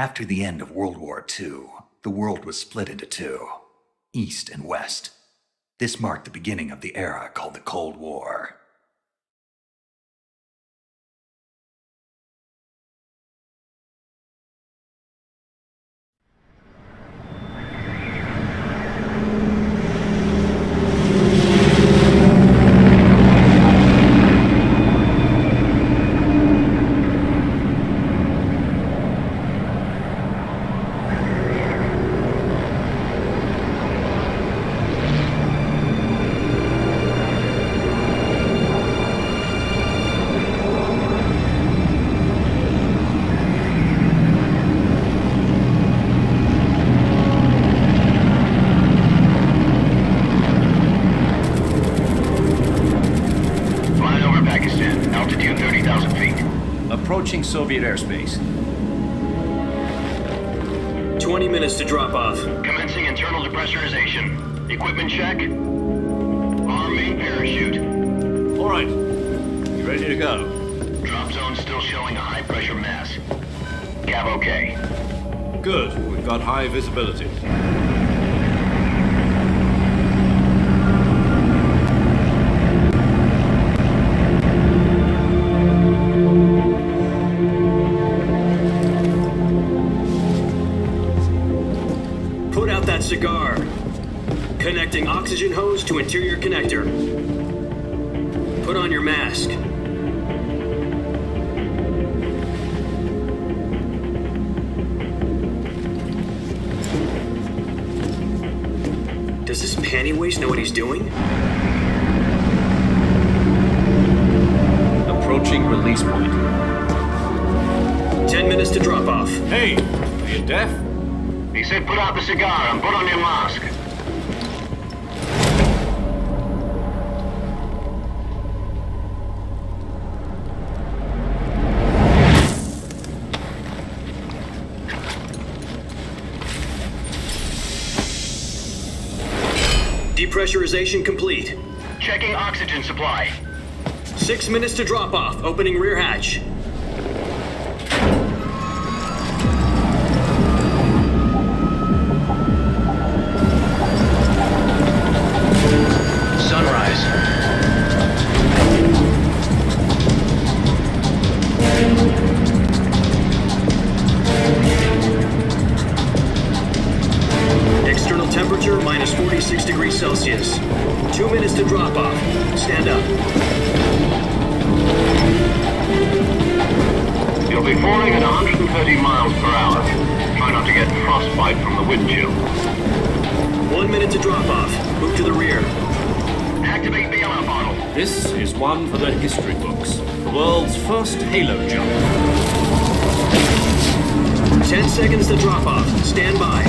After the end of World War II, the world was split into two, East and West. This marked the beginning of the era called the Cold War. Approaching Soviet airspace. 20 minutes to drop off. Commencing internal depressurization. Equipment check. Arm main parachute. All right. You ready to go? Drop zone still showing a high pressure mass. Cav okay. Good. We've got high visibility. Cigar. Connecting oxygen hose to interior connector. Put on your mask. Does this panty waste know what he's doing? Approaching release point. 10 minutes to drop off. Hey, are you deaf? He said put out the cigar and put on your mask. Depressurization complete. Checking oxygen supply. 6 minutes to drop off. Opening rear hatch. Temperature minus 46 degrees Celsius. 2 minutes to drop off. Stand up. You'll be falling at 130 miles per hour. Try not to get frostbite from the wind chill. 1 minute to drop off. Move to the rear. Activate the alarm bottle. This is one for the history books. The world's first halo jump. 10 seconds to drop off. Stand by.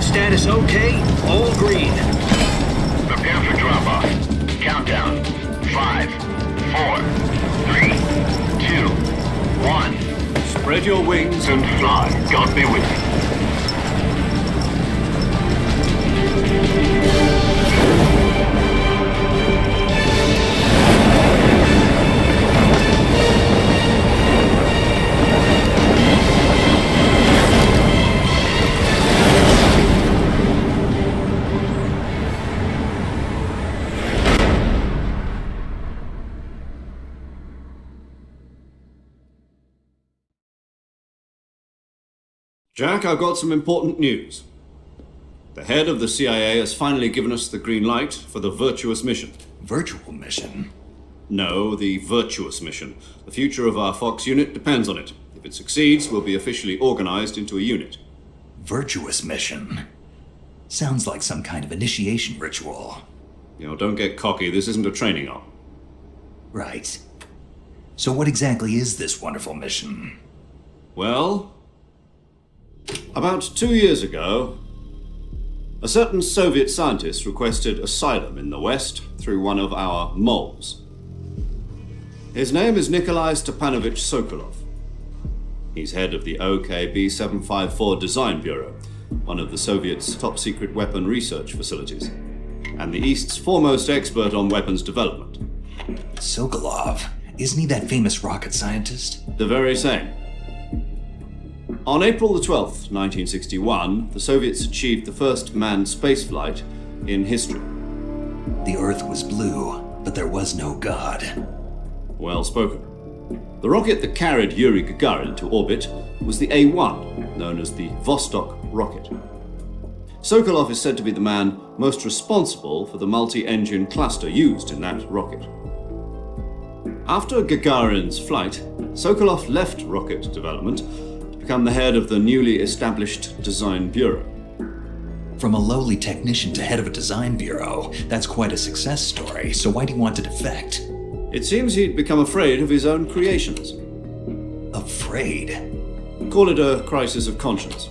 Status okay, all green. Prepare for drop-off. Countdown. 5, 4, 3, 2, 1. Spread your wings And fly. God be with you. Jack, I've got some important news. The head of the CIA has finally given us the green light for the virtuous mission. Virtual mission? No, the virtuous mission. The future of our Fox unit depends on it. If it succeeds, we'll be officially organized into a unit. Virtuous mission? Sounds like some kind of initiation ritual. You know, don't get cocky. This isn't a training op. Right. So what exactly is this wonderful mission? Well, about 2 years ago, a certain Soviet scientist requested asylum in the West through one of our moles. His name is Nikolai Stepanovich Sokolov. He's head of the OKB 754 Design Bureau, one of the Soviets' top-secret weapon research facilities, and the East's foremost expert on weapons development. Sokolov? Isn't he that famous rocket scientist? The very same. On April the 12th, 1961, the Soviets achieved the first manned spaceflight in history. The Earth was blue, but there was no God. Well spoken. The rocket that carried Yuri Gagarin to orbit was the A-1, known as the Vostok rocket. Sokolov is said to be the man most responsible for the multi-engine cluster used in that rocket. After Gagarin's flight, Sokolov left rocket development to become the head of the newly established Design Bureau. From a lowly technician to head of a design bureau, that's quite a success story, so why do you want to defect? It seems he'd become afraid of his own creations. Afraid? Call it a crisis of conscience.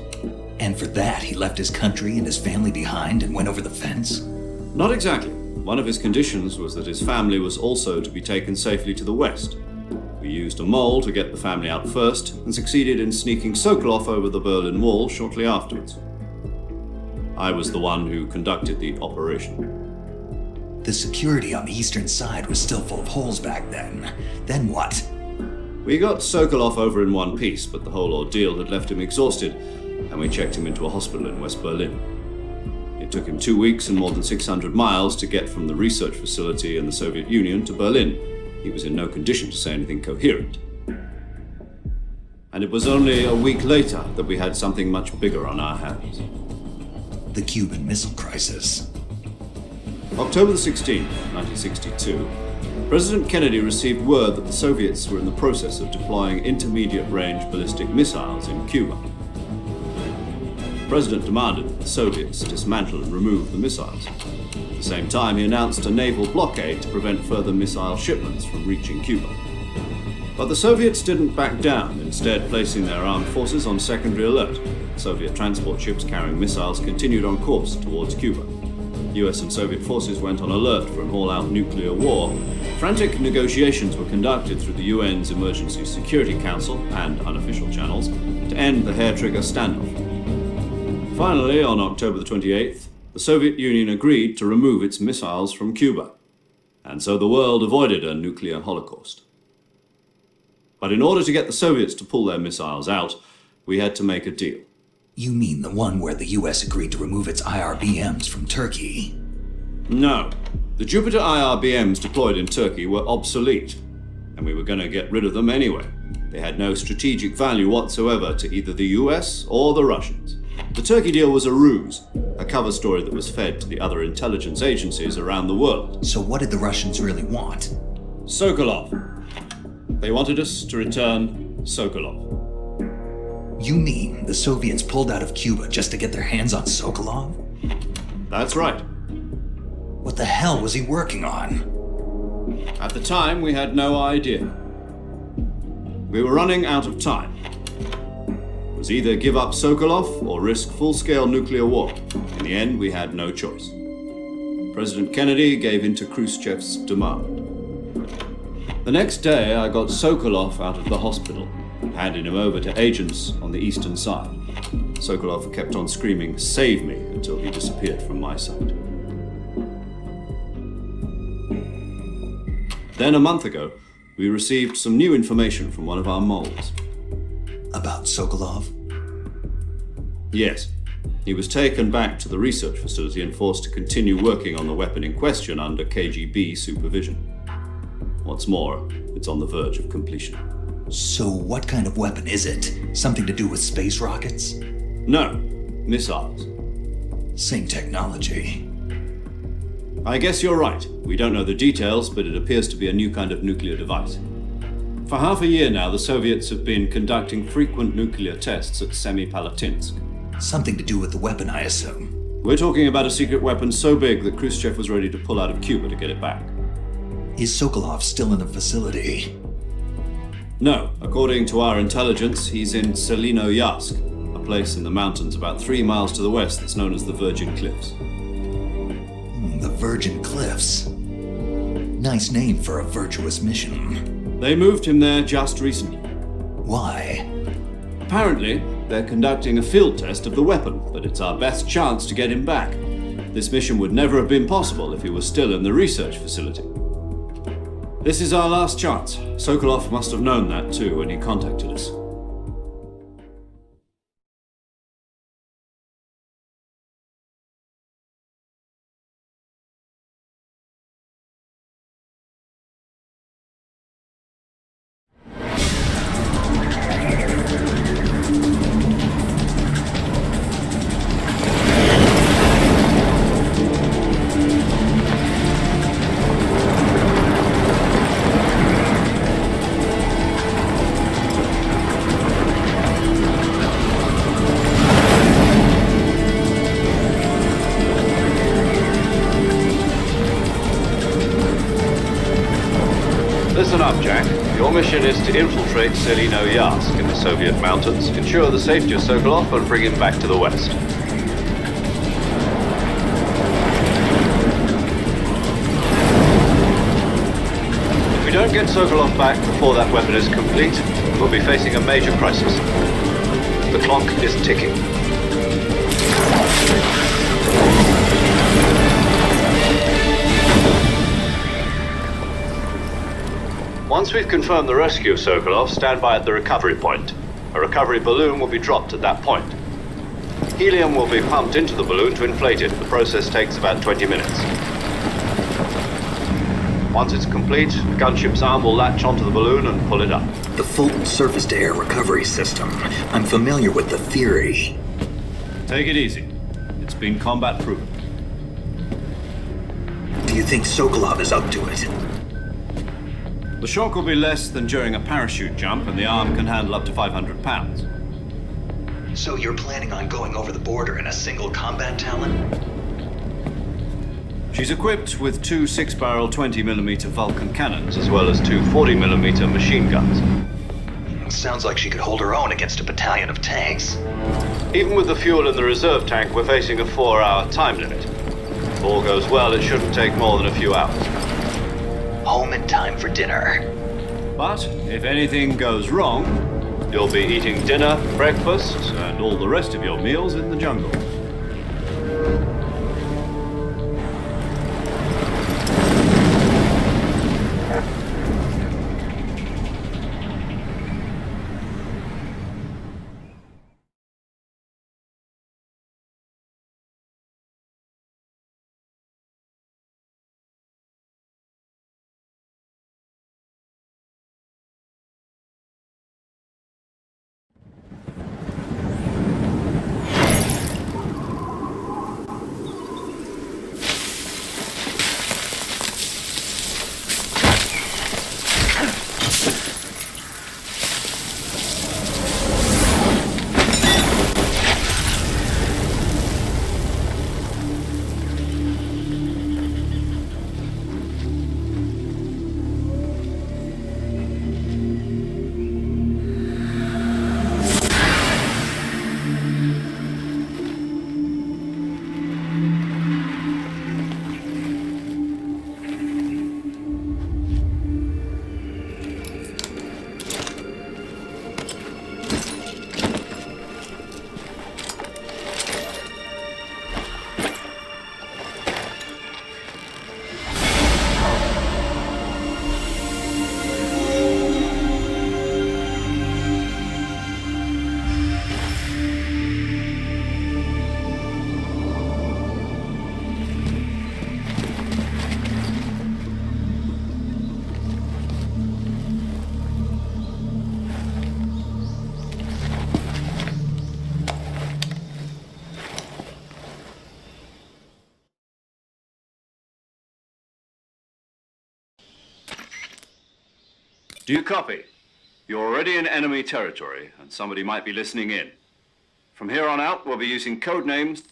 And for that, he left his country and his family behind and went over the fence? Not exactly. One of his conditions was that his family was also to be taken safely to the west. We used a mole to get the family out first and succeeded in sneaking Sokolov over the Berlin Wall shortly afterwards. I was the one who conducted the operation. The security on the eastern side was still full of holes back then. Then what? We got Sokolov over in one piece, but the whole ordeal had left him exhausted, and we checked him into a hospital in West Berlin. It took him 2 weeks and more than 600 miles to get from the research facility in the Soviet Union to Berlin. He was in no condition to say anything coherent. And it was only a week later that we had something much bigger on our hands. The Cuban Missile Crisis. October the 16th, 1962, President Kennedy received word that the Soviets were in the process of deploying intermediate-range ballistic missiles in Cuba. The President demanded that the Soviets dismantle and remove the missiles. At the same time, he announced a naval blockade to prevent further missile shipments from reaching Cuba. But the Soviets didn't back down, instead placing their armed forces on secondary alert. Soviet transport ships carrying missiles continued on course towards Cuba. US and Soviet forces went on alert for an all-out nuclear war. Frantic negotiations were conducted through the UN's Emergency Security Council and unofficial channels to end the hair-trigger standoff. Finally, on October the 28th, the Soviet Union agreed to remove its missiles from Cuba, and so the world avoided a nuclear holocaust. But in order to get the Soviets to pull their missiles out, we had to make a deal. You mean the one where the US agreed to remove its IRBMs from Turkey? No. The Jupiter IRBMs deployed in Turkey were obsolete, and we were going to get rid of them anyway. They had no strategic value whatsoever to either the US or the Russians. The Turkey deal was a ruse, a cover story that was fed to the other intelligence agencies around the world. So what did the Russians really want? Sokolov. They wanted us to return Sokolov. You mean the Soviets pulled out of Cuba just to get their hands on Sokolov? That's right. What the hell was he working on? At the time, we had no idea. We were running out of time. It was either give up Sokolov or risk full-scale nuclear war. In the end, we had no choice. President Kennedy gave in to Khrushchev's demand. The next day, I got Sokolov out of the hospital and handed him over to agents on the eastern side. Sokolov kept on screaming, "Save me," until he disappeared from my sight. Then a month ago, we received some new information from one of our moles. About Sokolov? Yes. He was taken back to the research facility and forced to continue working on the weapon in question under KGB supervision. What's more, it's on the verge of completion. So what kind of weapon is it? Something to do with space rockets? No, missiles. Same technology. I guess you're right. We don't know the details, but it appears to be a new kind of nuclear device. For half a year now, the Soviets have been conducting frequent nuclear tests at Semipalatinsk. Something to do with the weapon, I assume. We're talking about a secret weapon so big that Khrushchev was ready to pull out of Cuba to get it back. Is Sokolov still in the facility? No, according to our intelligence, he's in Selinoyarsk, a place in the mountains about 3 miles to the west that's known as the Virgin Cliffs. The Virgin Cliffs. Nice name for a virtuous mission. They moved him there just recently. Why? Apparently, they're conducting a field test of the weapon, but it's our best chance to get him back. This mission would never have been possible if he was still in the research facility. This is our last chance. Sokolov must have known that too when he contacted us. mission is to infiltrate Selino-Yarsk in the Soviet mountains, ensure the safety of Sokolov, and bring him back to the West. If we don't get Sokolov back before that weapon is complete, we'll be facing a major crisis. The clock is ticking. Once we've confirmed the rescue of Sokolov, stand by at the recovery point. A recovery balloon will be dropped at that point. Helium will be pumped into the balloon to inflate it. The process takes about 20 minutes. Once it's complete, the gunship's arm will latch onto the balloon and pull it up. The Fulton surface-to-air recovery system. I'm familiar with the theory. Take it easy. It's been combat-proven. Do you think Sokolov is up to it? The shock will be less than during a parachute jump, and the arm can handle up to 500 pounds. So you're planning on going over the border in a single combat Talon? She's equipped with two 6-barrel 20mm Vulcan cannons, as well as two 40mm machine guns. Sounds like she could hold her own against a battalion of tanks. Even with the fuel in the reserve tank, we're facing a 4-hour time limit. If all goes well, it shouldn't take more than a few hours. Home in time for dinner. But if anything goes wrong, you'll be eating dinner, breakfast, and all the rest of your meals in the jungle. Do you copy? You're already in enemy territory, and somebody might be listening in. From here on out, we'll be using code names.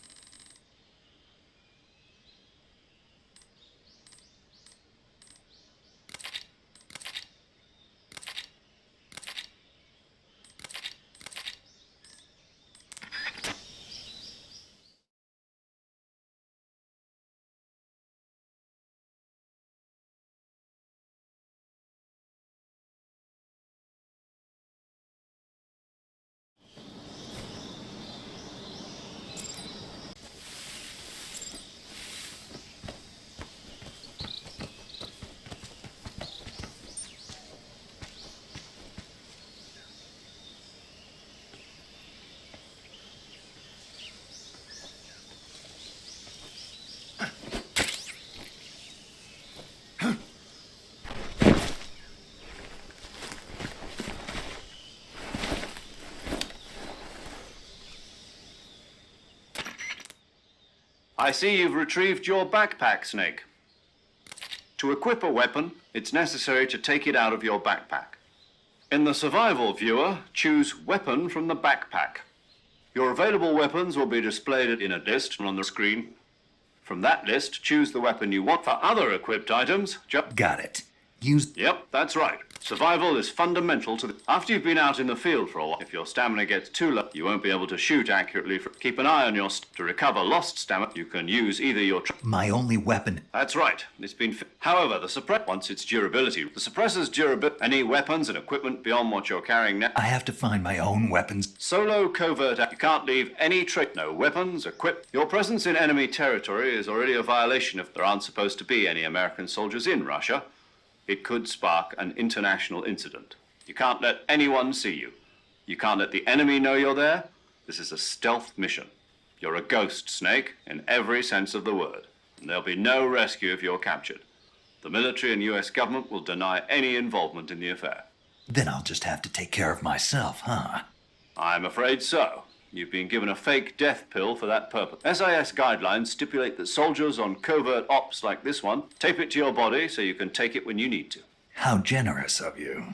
I see you've retrieved your backpack, Snake. To equip a weapon, it's necessary to take it out of your backpack. In the survival viewer, choose Weapon from the backpack. Your available weapons will be displayed in a list on the screen. From that list, choose the weapon you want. For other equipped items, Got it. Use... Yep, that's right. Survival is fundamental to the... After you've been out in the field for a while, if your stamina gets too low, you won't be able to shoot accurately. Keep an eye on your... To recover lost stamina, you can use either your... My only weapon... That's right. It's been... However, the suppress... Once its durability... The suppressor's durability... Any weapons and equipment beyond what you're carrying now... I have to find my own weapons. Solo covert... You can't leave any no weapons, Your presence in enemy territory is already a violation if there aren't supposed to be any American soldiers in Russia. It could spark an international incident. You can't let anyone see you. You can't let the enemy know you're there. This is a stealth mission. You're a ghost, Snake, in every sense of the word. And there'll be no rescue if you're captured. The military and US government will deny any involvement in the affair. Then I'll just have to take care of myself, huh? I'm afraid so. You've been given a fake death pill for that purpose. SIS guidelines stipulate that soldiers on covert ops like this one tape it to your body so you can take it when you need to. How generous of you.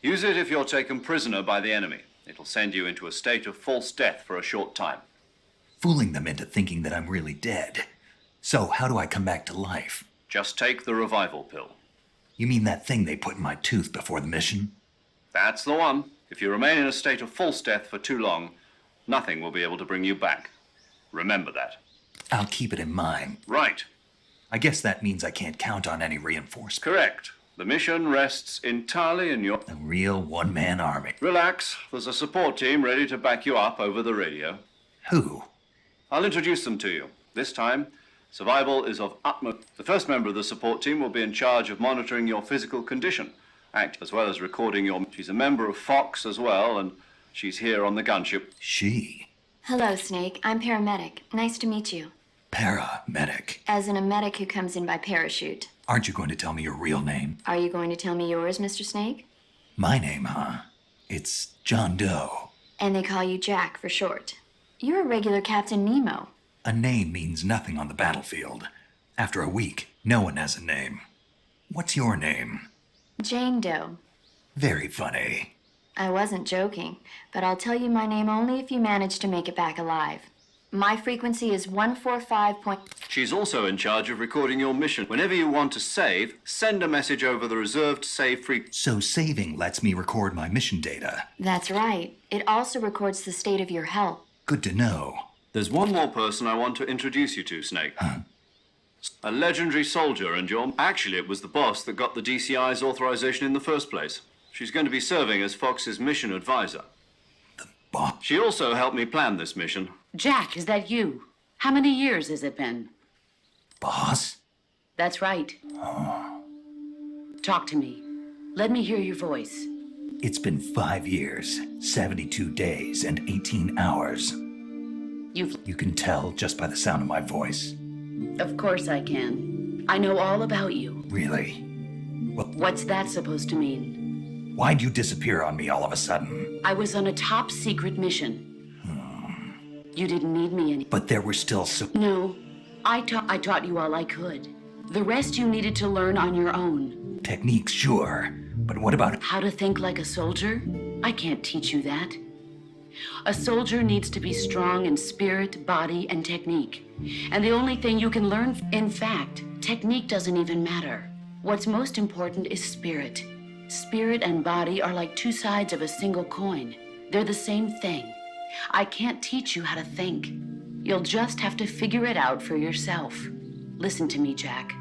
Use it if you're taken prisoner by the enemy. It'll send you into a state of false death for a short time. Fooling them into thinking that I'm really dead. So how do I come back to life? Just take the revival pill. You mean that thing they put in my tooth before the mission? That's the one. If you remain in a state of false death for too long, nothing will be able to bring you back. Remember that. I'll keep it in mind. Right. I guess that means I can't count on any reinforcements. Correct. The mission rests entirely in your... A real one-man army. Relax. There's a support team ready to back you up over the radio. Who? I'll introduce them to you. This time, survival is of utmost... The first member of the support team will be in charge of monitoring your physical condition, as well as recording your... She's a member of Fox as well, and she's here on the gunship. She? Hello, Snake. I'm paramedic. Nice to meet you. Paramedic. As in a medic who comes in by parachute. Aren't you going to tell me your real name? Are you going to tell me yours, Mr. Snake? My name, huh? It's John Doe. And they call you Jack for short. You're a regular Captain Nemo. A name means nothing on the battlefield. After a week, no one has a name. What's your name? Jane Doe. Very funny. I wasn't joking, but I'll tell you my name only if you manage to make it back alive. My frequency is 145. She's also in charge of recording your mission. Whenever you want to save, send a message over the reserved save frequency. So saving lets me record my mission data. That's right. It also records the state of your health. Good to know. There's one more person I want to introduce you to, Snake. Huh? A legendary soldier, and your... Actually, it was the boss that got the DCI's authorization in the first place. She's going to be serving as Fox's mission advisor. The boss? She also helped me plan this mission. Jack, is that you? How many years has it been? Boss? That's right. Talk to me. Let me hear your voice. It's been 5 years, 72 days, and 18 hours. You can tell just by the sound of my voice. Of course I can. I know all about you. Really? Well, What's that supposed to mean? why'd you disappear on me all of a sudden? I was on a top secret mission. You didn't need me any. But there were still No, I taught you all I could. The rest you needed to learn on your own. techniques, sure. But what about... How to think like a soldier? I can't teach you that. A soldier needs to be strong in spirit, body, and technique. And the only thing you can learn, in fact, technique doesn't even matter. What's most important is spirit. Spirit and body are like two sides of a single coin. They're the same thing. I can't teach you how to think. You'll just have to figure it out for yourself. Listen to me, Jack.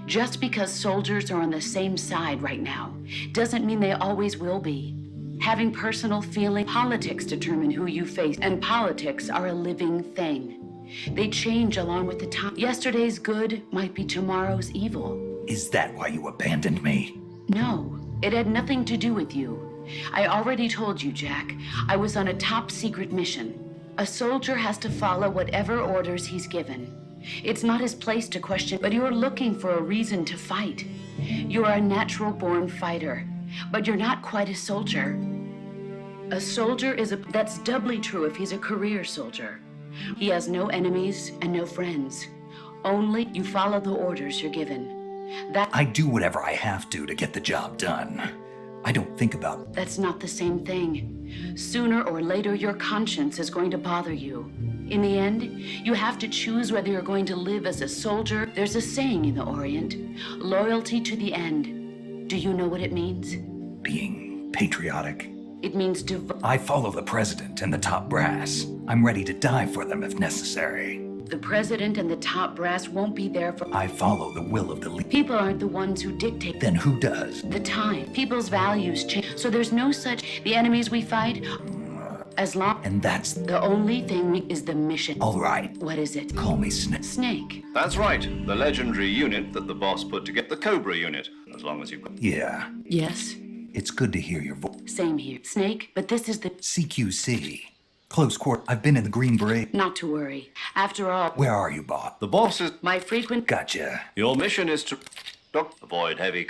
Just because soldiers are on the same side right now doesn't mean they always will be. Having personal feeling, politics determine who you face, and politics are a living thing. They change along with the time. Yesterday's good might be tomorrow's evil. Is that why you abandoned me? No, it had nothing to do with you. I already told you, Jack. I was on a top secret mission. A soldier has to follow whatever orders he's given. It's not his place to question, but you're looking for a reason to fight. You're a natural-born fighter, but you're not quite a soldier. A soldier that's doubly true if he's a career soldier. He has no enemies and no friends. Only you follow the orders you're given. I do whatever I have to get the job done. I don't think about... That's not the same thing. Sooner or later, your conscience is going to bother you. In the end, you have to choose whether you're going to live as a soldier. There's a saying in the Orient, loyalty to the end. Do you know what it means? Being patriotic. It means I follow the president and the top brass. I'm ready to die for them if necessary. the president and the top brass won't be there for. I follow the will of the leader. People aren't the ones who dictate Then who does? the time. People's values change. So there's no such. The enemies we fight, as long. And that's... The only thing is the mission. All right. What is it? Call me Snake. Snake. That's right. The legendary unit that the boss put together. The Cobra unit. As long as you've got... Yeah. Yes. It's good to hear your voice. Same here. Snake, but this is the. CQC. Close quarter. I've been in the Green Beret. Not to worry. After all, Where are you, boss? The boss is... my frequent. Gotcha. Your mission is to... avoid heavy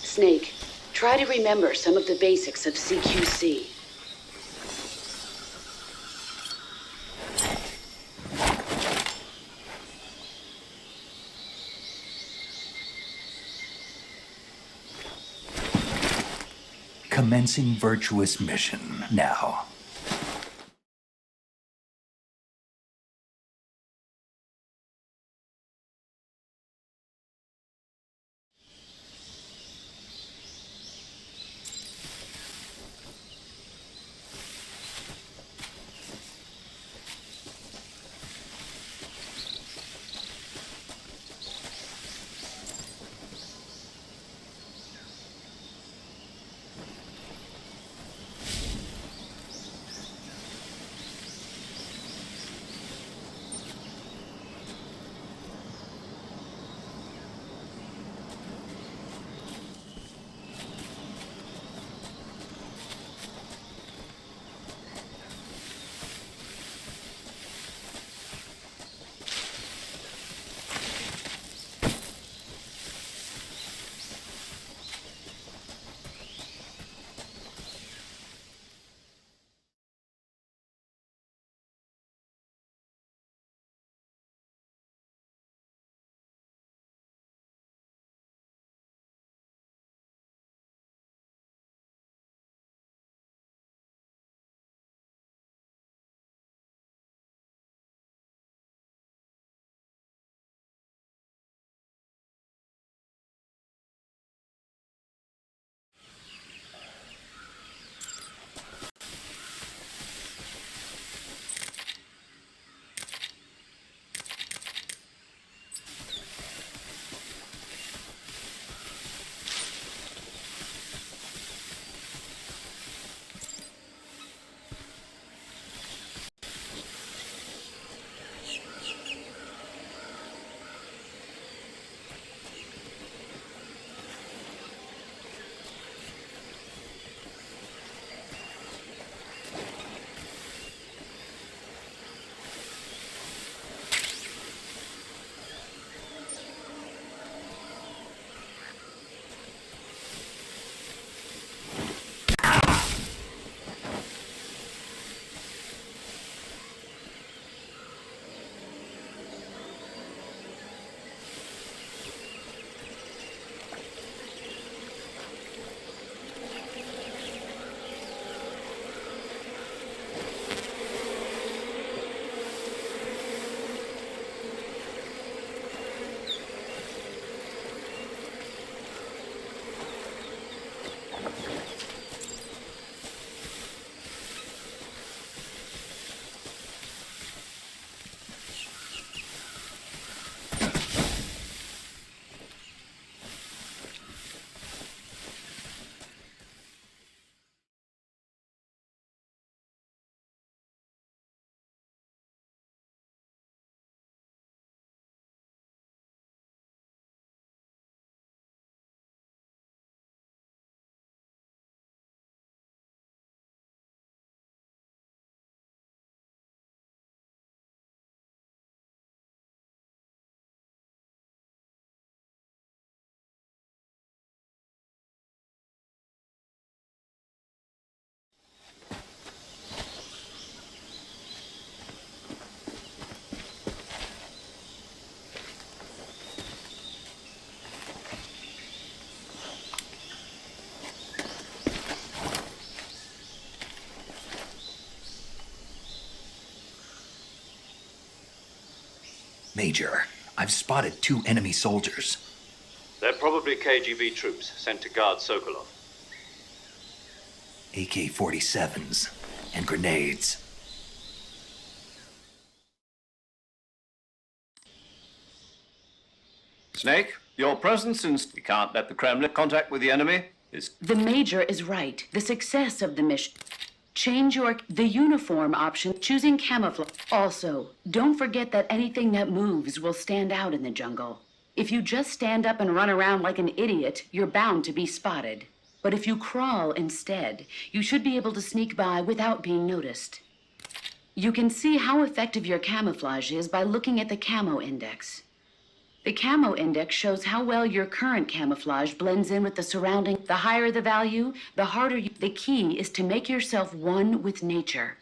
Snake, try to remember some of the basics of CQC. Commencing virtuous mission now. Major, I've spotted 2 enemy soldiers. They're probably KGB troops sent to guard Sokolov. AK-47s and grenades. Snake, your presence in... We can't let the Kremlin contact with the enemy. Is... The Major is right. The success of the mission. Change the uniform option, choosing camouflage. Also, don't forget that anything that moves will stand out in the jungle. If you just stand up and run around like an idiot, you're bound to be spotted. But if you crawl instead, you should be able to sneak by without being noticed. You can see how effective your camouflage is by looking at the camo index. The camo index shows how well your current camouflage blends in with the surrounding. The higher the value, the harder you... The key is to make yourself one with nature.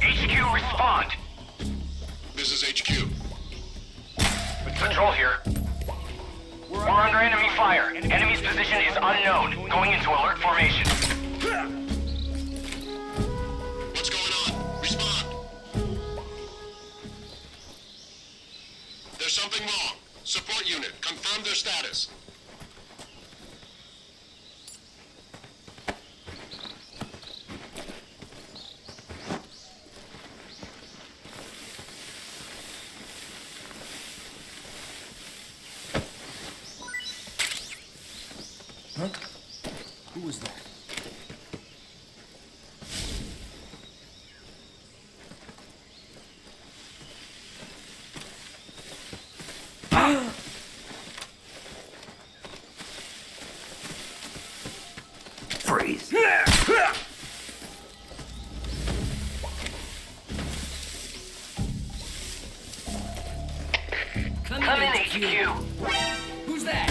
HQ, respond. This is HQ. Patrol here. We're under enemy fire. Enemy's position is unknown. Going into alert formation. What's going on? Respond. There's something wrong. Support unit, confirm their status. Who was that? Freeze. Come in, HQ. Who's that?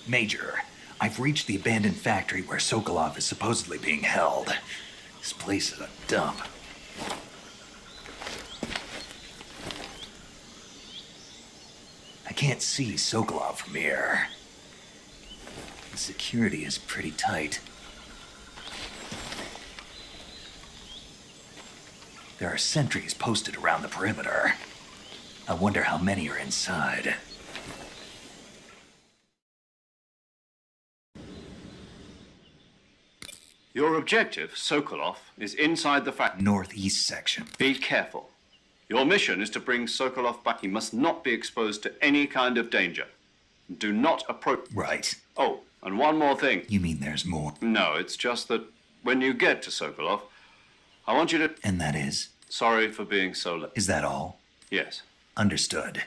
Major, I've reached the abandoned factory where Sokolov is supposedly being held. This place is a dump. I can't see Sokolov from here. The security is pretty tight. There are sentries posted around the perimeter. I wonder how many are inside. Your objective, Sokolov, is inside the factory. Northeast section. Be careful. Your mission is to bring Sokolov back. He must not be exposed to any kind of danger. Do not approach. Right. Oh, and one more thing. You mean there's more? No, it's just that when you get to Sokolov, I want you to... And that is? Sorry for being so late. Is that all? Yes. Understood.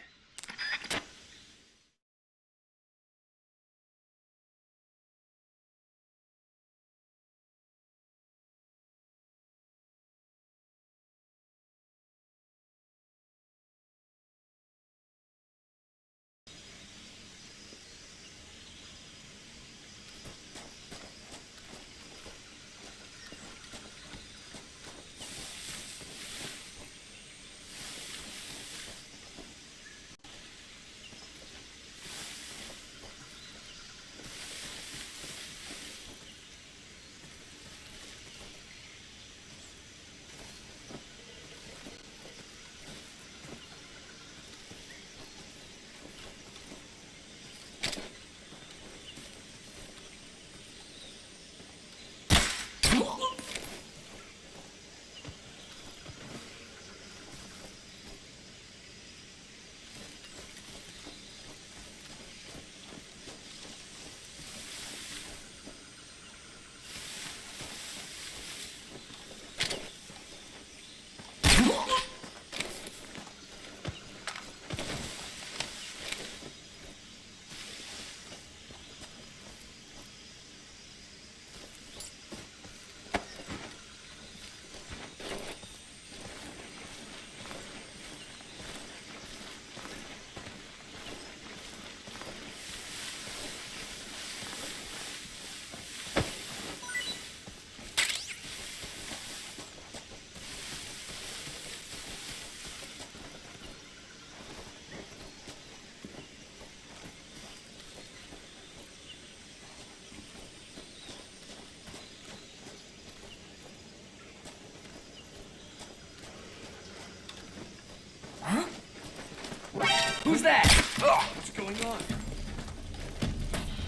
Who's that? Oh, what's going on?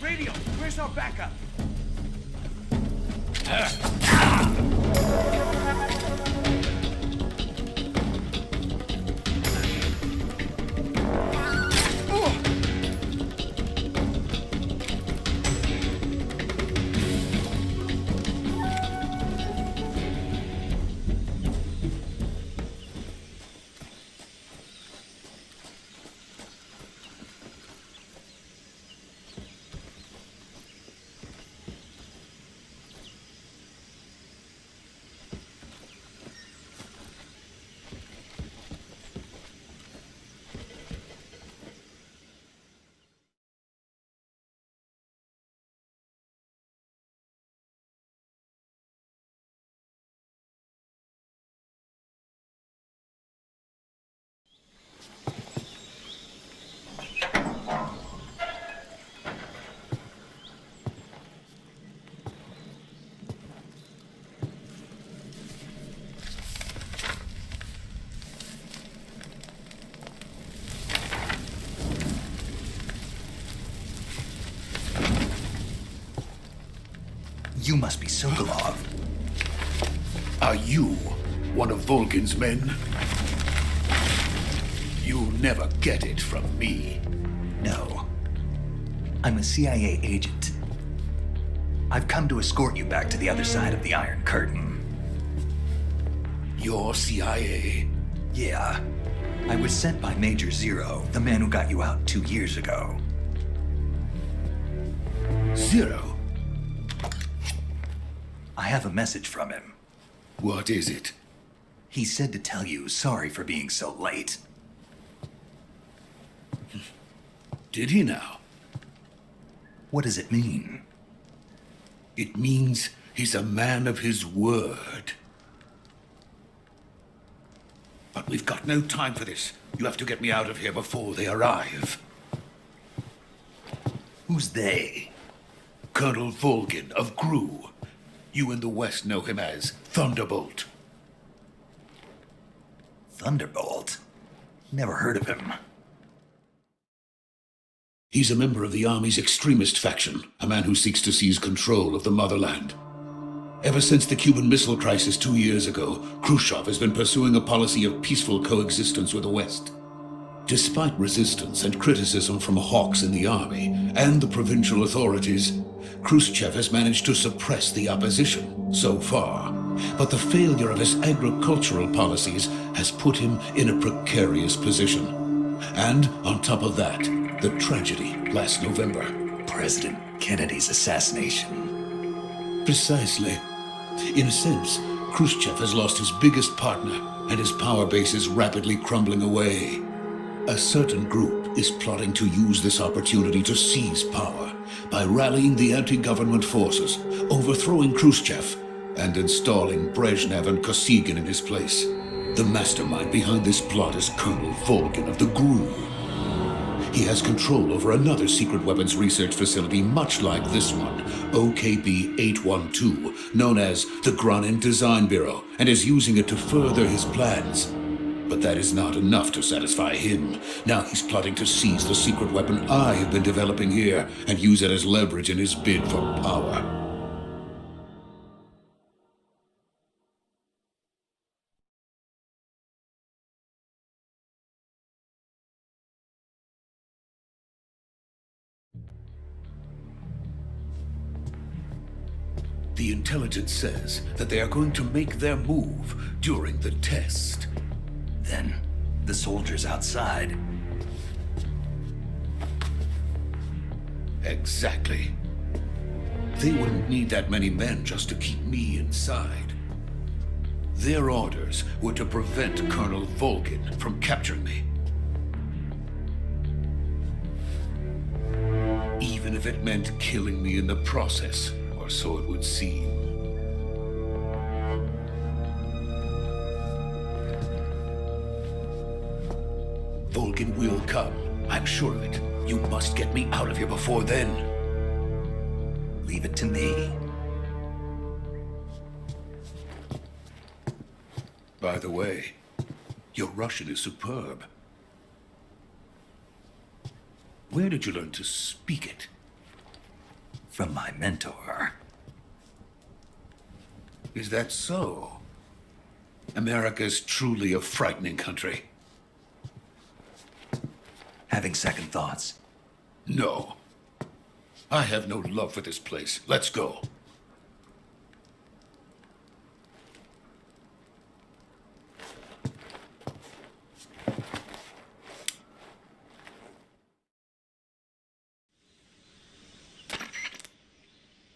Radio, where's our backup? You must be Sokolov. Are you one of Volgin's men? You'll never get it from me. No. I'm a CIA agent. I've come to escort you back to the other side of the Iron Curtain. You're CIA? Yeah. I was sent by Major Zero, the man who got you out 2 years ago. Zero? I have a message from him. What is it? He said to tell you sorry for being so late. Did he now? What does it mean? It means he's a man of his word. But we've got no time for this. You have to get me out of here before they arrive. Who's they? Colonel Volgin of Gru. You in the West know him as Thunderbolt. Thunderbolt? Never heard of him. He's a member of the Army's extremist faction, a man who seeks to seize control of the motherland. Ever since the Cuban Missile Crisis 2 years ago, Khrushchev has been pursuing a policy of peaceful coexistence with the West. Despite resistance and criticism from hawks in the army and the provincial authorities, Khrushchev has managed to suppress the opposition so far. But the failure of his agricultural policies has put him in a precarious position. And on top of that, the tragedy last November. President Kennedy's assassination. Precisely. In a sense, Khrushchev has lost his biggest partner, and his power base is rapidly crumbling away. A certain group is plotting to use this opportunity to seize power by rallying the anti-government forces, overthrowing Khrushchev, and installing Brezhnev and Kosygin in his place. The mastermind behind this plot is Colonel Volgin of the GRU. He has control over another secret weapons research facility much like this one, OKB-812, known as the Granin Design Bureau, and is using it to further his plans. But that is not enough to satisfy him. Now he's plotting to seize the secret weapon I have been developing here and use it as leverage in his bid for power. The intelligence says that they are going to make their move during the test. Then, the soldiers outside. Exactly. They wouldn't need that many men just to keep me inside. Their orders were to prevent Colonel Volgin from capturing me. Even if it meant killing me in the process, or so it would seem. Volgin will come. I'm sure of it. You must get me out of here before then. Leave it to me. By the way, your Russian is superb. Where did you learn to speak it? From my mentor. Is that so? America is truly a frightening country. Having second thoughts. No. I have no love for this place. Let's go.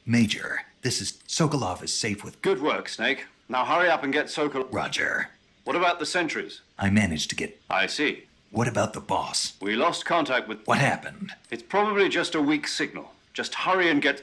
Major, this is Sokolov is safe with... Good work, Snake. Now hurry up and get Sokolov. Roger. What about the sentries? I managed to get... I see. What about the boss? We lost contact with... What happened? It's probably just a weak signal. Just hurry and get...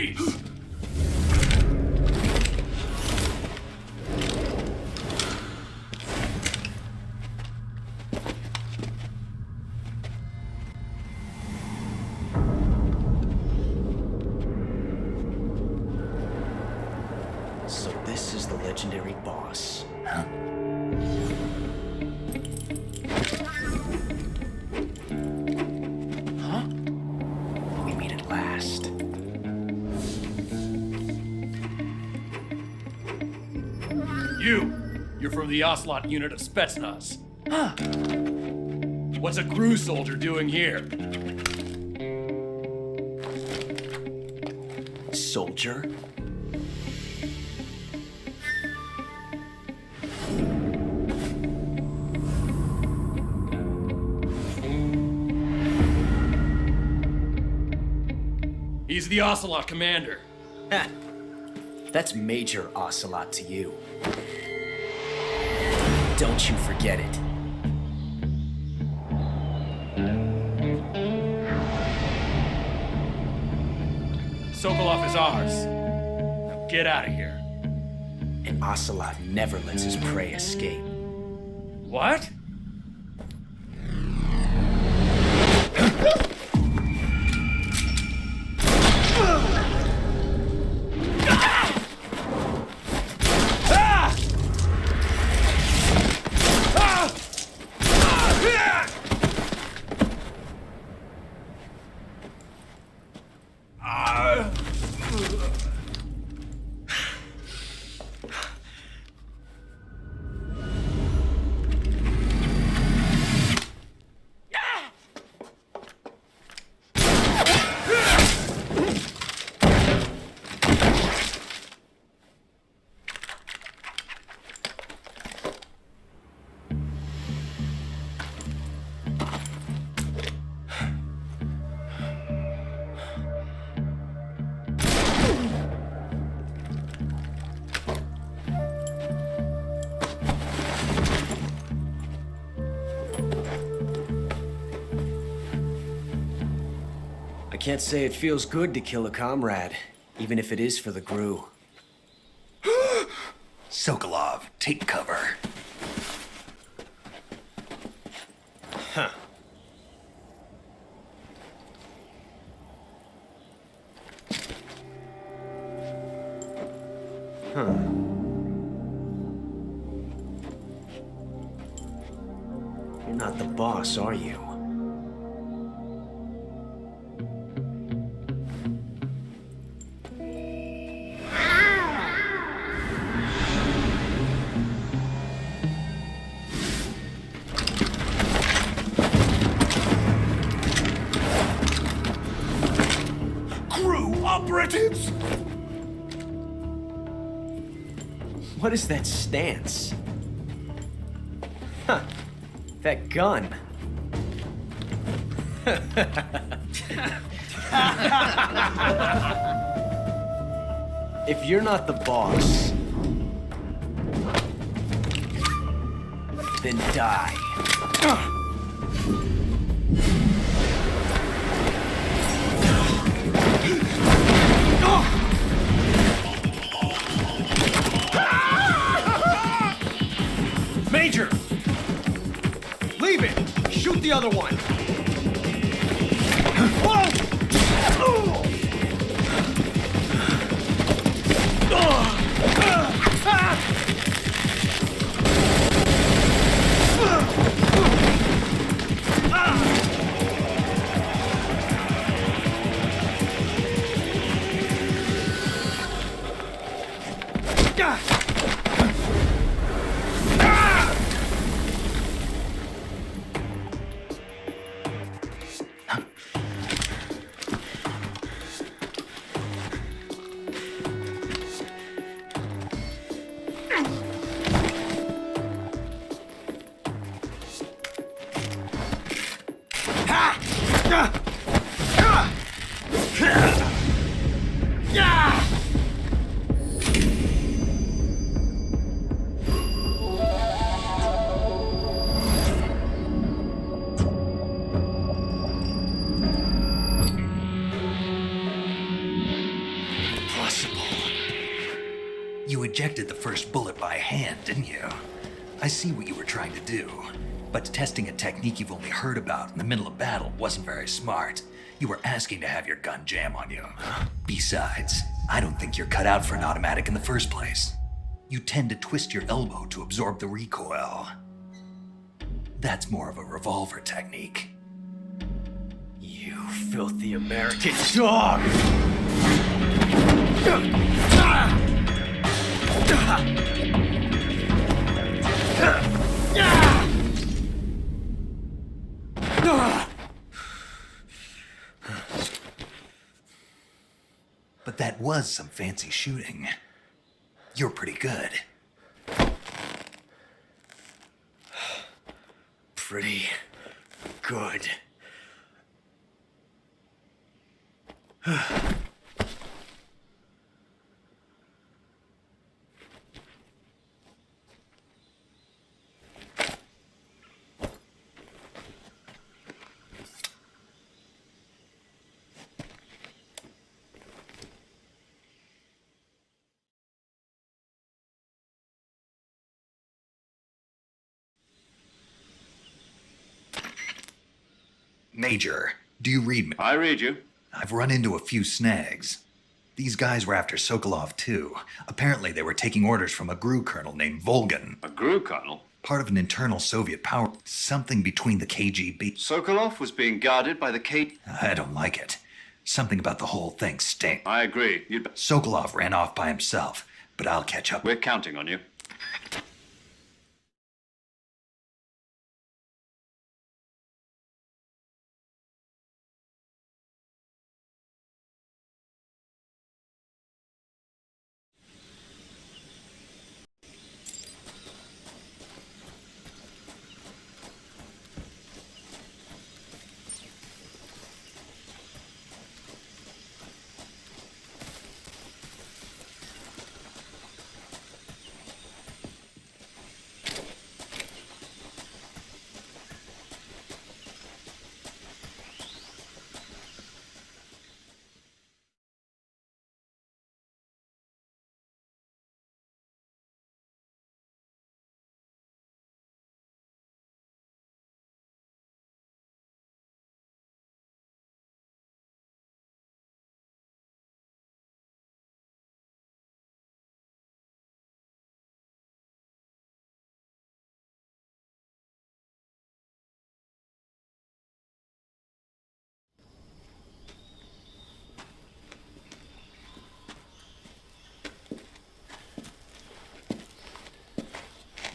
me! So this is the legendary boss. Huh? Huh? We meet at last. You're from the Ocelot unit of Spetsnaz. Huh. What's a crew soldier doing here? Soldier? He's the Ocelot commander. Ha! That's Major Ocelot to you. Don't you forget it. Sokolov is ours. Now get out of here. And Ocelot never lets his prey escape. What? I can't say it feels good to kill a comrade, even if it is for the GRU. Sokolov, take cover. Huh. Huh. You're not the boss, are you? Operatives! What is that stance? Huh. That gun. If you're not the boss, then die. Major! Leave it! Shoot the other one! ejected the first bullet by hand, didn't you? I see what you were trying to do. But testing a technique you've only heard about in the middle of battle wasn't very smart. You were asking to have your gun jam on you. Besides, I don't think you're cut out for an automatic in the first place. You tend to twist your elbow to absorb the recoil. That's more of a revolver technique. You filthy American dog! But that was some fancy shooting. You're pretty good. Pretty good. Major, do you read me? I read you. I've run into a few snags. These guys were after Sokolov too. Apparently they were taking orders from a GRU colonel named Volgan. A GRU colonel? Part of an internal Soviet power. Something between the KGB. Sokolov was being guarded by the K... I don't like it. Something about the whole thing stinks. I agree. Sokolov ran off by himself, but I'll catch up. We're counting on you.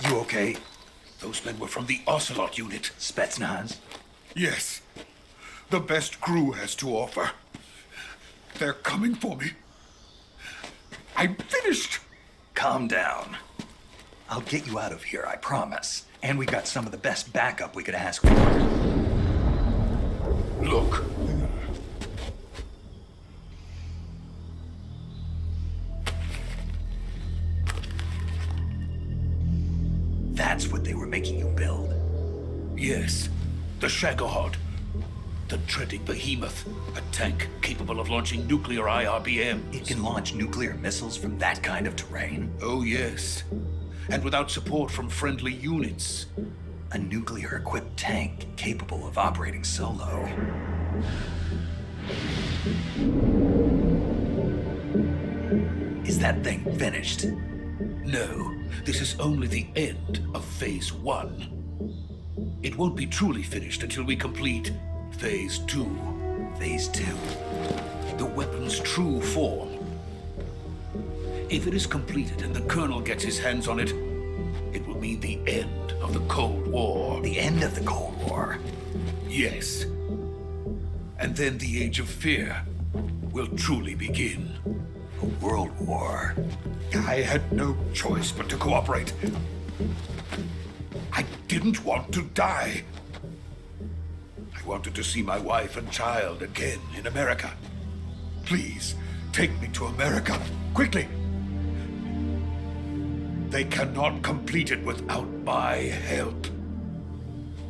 You okay? Those men were from the Ocelot unit. Spetsnaz? Yes. The best GRU has to offer. They're coming for me. I'm finished. Calm down. I'll get you out of here, I promise. And we got some of the best backup we could ask for. Look. That's what they were making you build? Yes. The Shagohod. The dreaded behemoth. A tank capable of launching nuclear IRBMs. It can launch nuclear missiles from that kind of terrain? Oh, yes. And without support from friendly units. A nuclear-equipped tank capable of operating solo. Is that thing finished? No. This is only the end of Phase 1. It won't be truly finished until we complete Phase 2. Phase 2? The weapon's true form. If it is completed and the Colonel gets his hands on it, it will mean the end of the Cold War. The end of the Cold War? Yes. And then the Age of Fear will truly begin. A world war? I had no choice but to cooperate. I didn't want to die. I wanted to see my wife and child again in America. Please, take me to America, quickly. They cannot complete it without my help.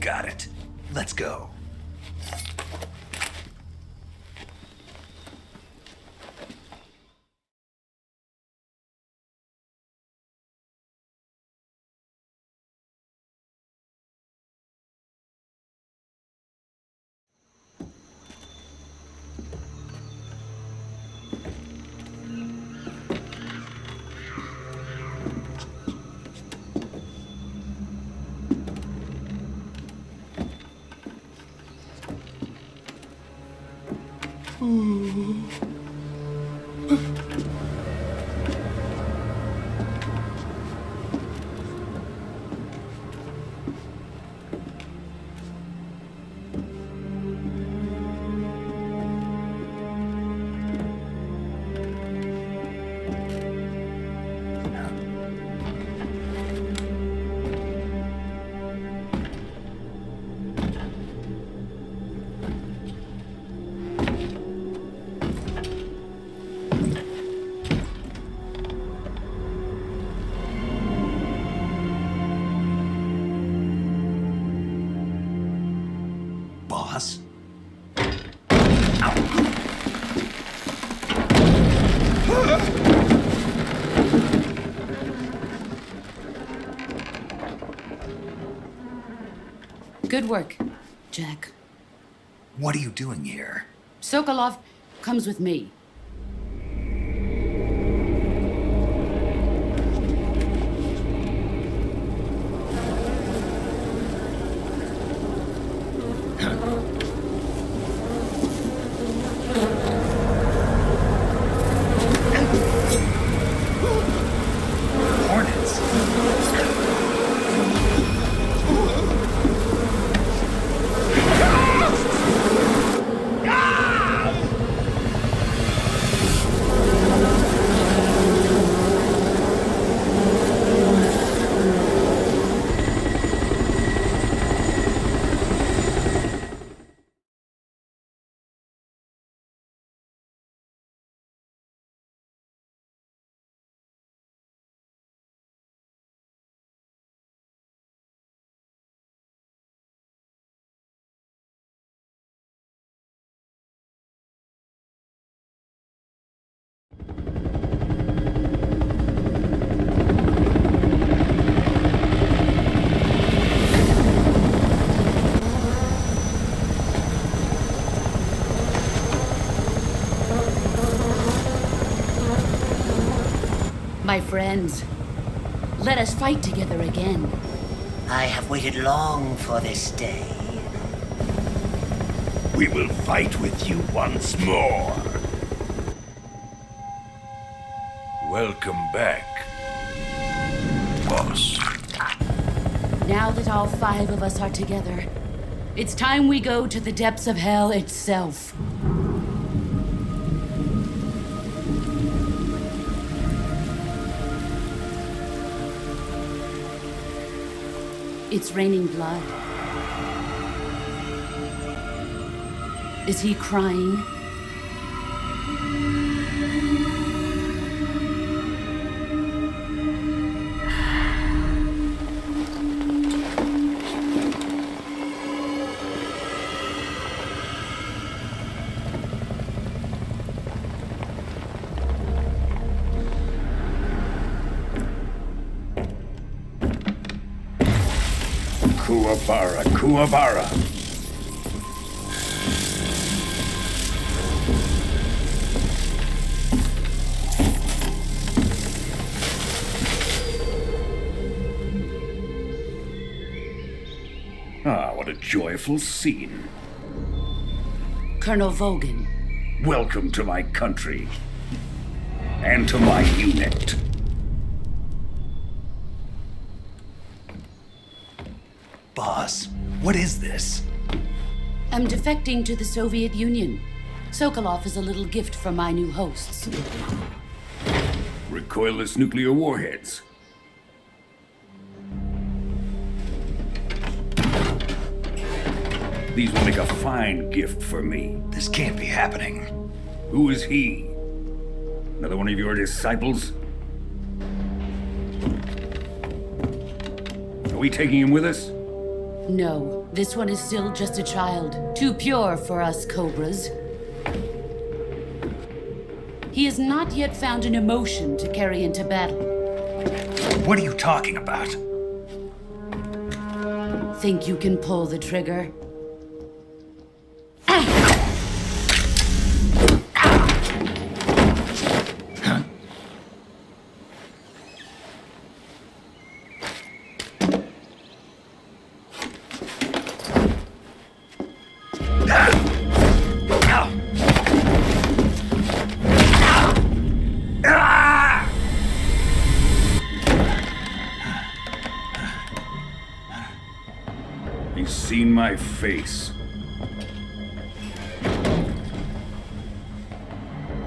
Got it. Let's go. Boss? Good work, Jack. What are you doing here? Sokolov comes with me. Hornets? My friends, let us fight together again. I have waited long for this day. We will fight with you once more. Welcome back, boss. Now that all 5 of us are together, it's time we go to the depths of hell itself. It's raining blood. Is he crying? Kuwabara, Kuwabara. Ah, what a joyful scene. Colonel Vogan. Welcome to my country. And to my unit. Boss, what is this? I'm defecting to the Soviet Union. Sokolov is a little gift from my new hosts. Recoilless nuclear warheads. These will make a fine gift for me. This can't be happening. Who is he? Another one of your disciples? Are we taking him with us? No, this one is still just a child. Too pure for us Cobras. He has not yet found an emotion to carry into battle. What are you talking about? Think you can pull the trigger? He's seen my face.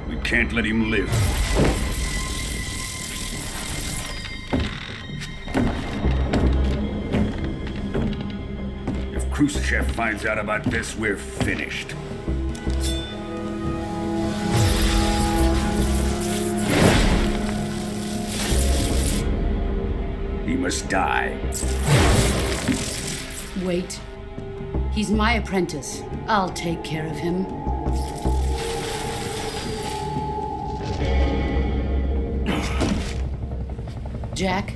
We can't let him live. If Khrushchev finds out about this, we're finished. He must die. Wait. He's my apprentice. I'll take care of him. Jack,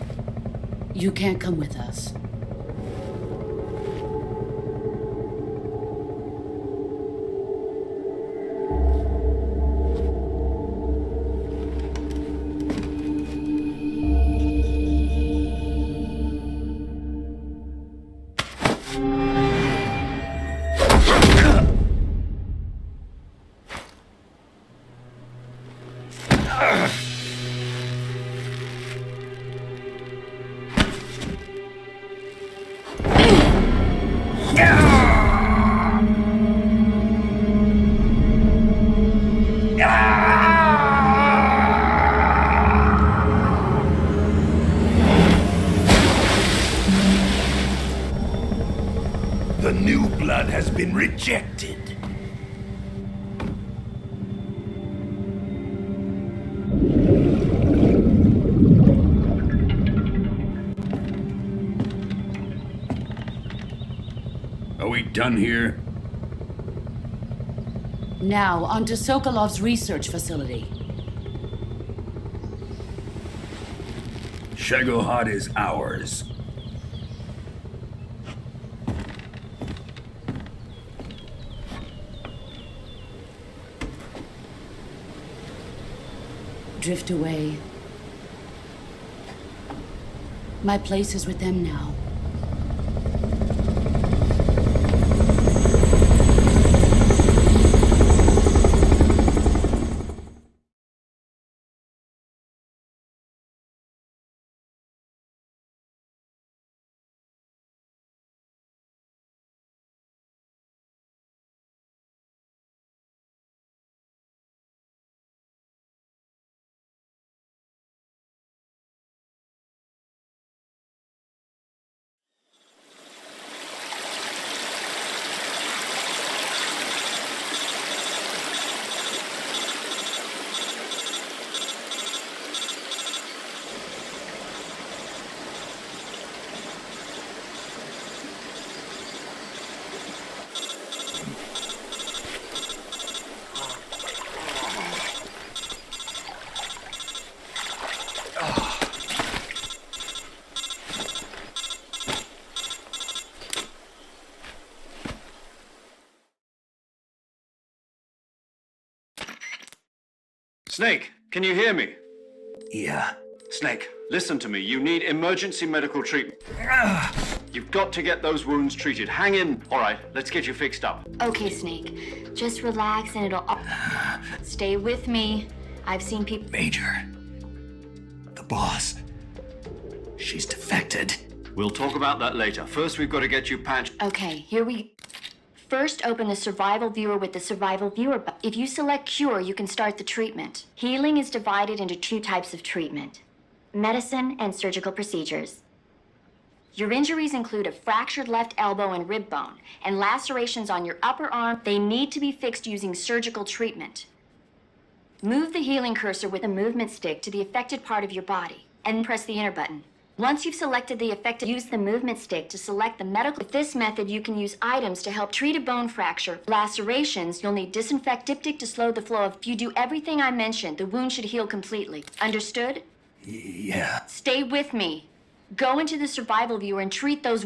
you can't come with us. The new blood has been rejected. Are we done here? Now, on to Sokolov's research facility. Shagohod is ours. Drift away. My place is with them now. Snake, can you hear me? Yeah. Snake, listen to me. You need emergency medical treatment. You've got to get those wounds treated. Hang in. All right, let's get you fixed up. Okay, Snake. Just relax and it'll... Stay with me. I've seen people... Major. The boss. She's defected. We'll talk about that later. First, we've got to get you patched. Okay, here we... First, open the survival viewer with the survival viewer button. If you select cure, you can start the treatment. Healing is divided into two types of treatment: medicine and surgical procedures. Your injuries include a fractured left elbow and rib bone, and lacerations on your upper arm. They need to be fixed using surgical treatment. Move the healing cursor with a movement stick to the affected part of your body, and press the enter button. Once you've selected the affected, use the movement stick to select the medical. With this method, you can use items to help treat a bone fracture. Lacerations, you'll need disinfect diptych to slow the flow of... If you do everything I mentioned, the wound should heal completely. Understood? Yeah. Stay with me. Go into the survival viewer and treat those...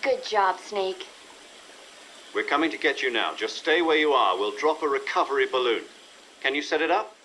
Good job, Snake. We're coming to get you now. Just stay where you are. We'll drop a recovery balloon. Can you set it up?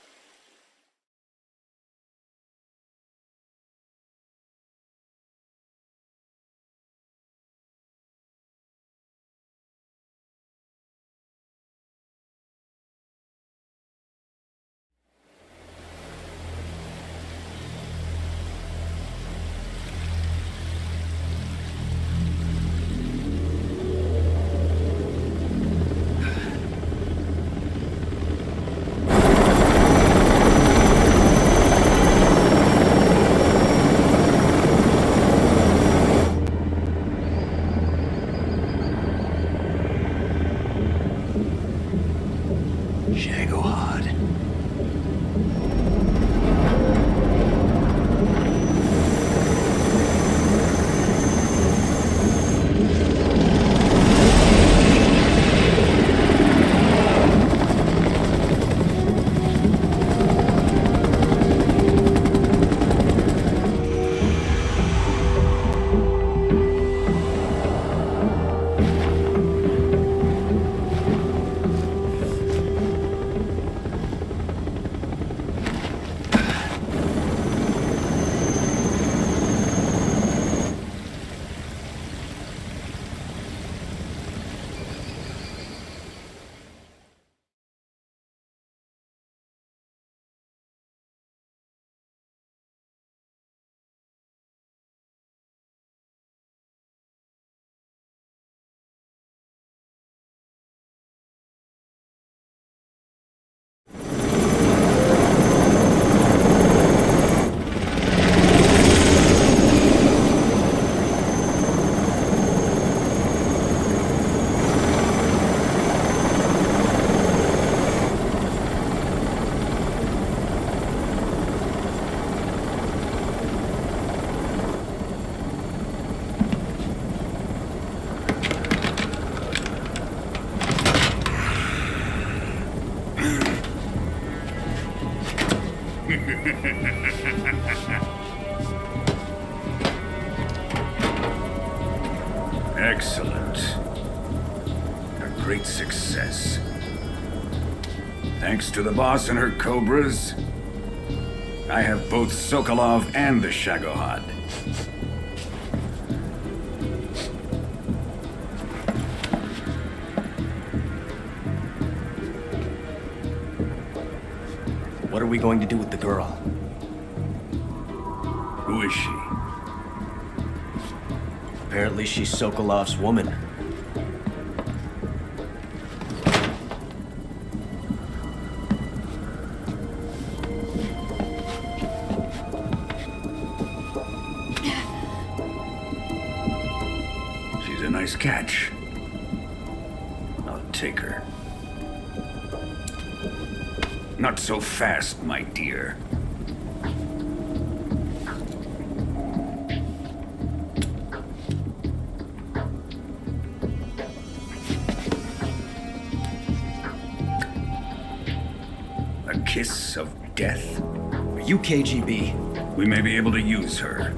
Excellent. A great success. Thanks to the boss and her cobras, I have both Sokolov and the Shagohod. What are we going to do with the girl? Who is she? Apparently she's Sokolov's woman. She's a nice catch. I'll take her. Not so fast, my dear. A kiss of death? Are you KGB? We may be able to use her.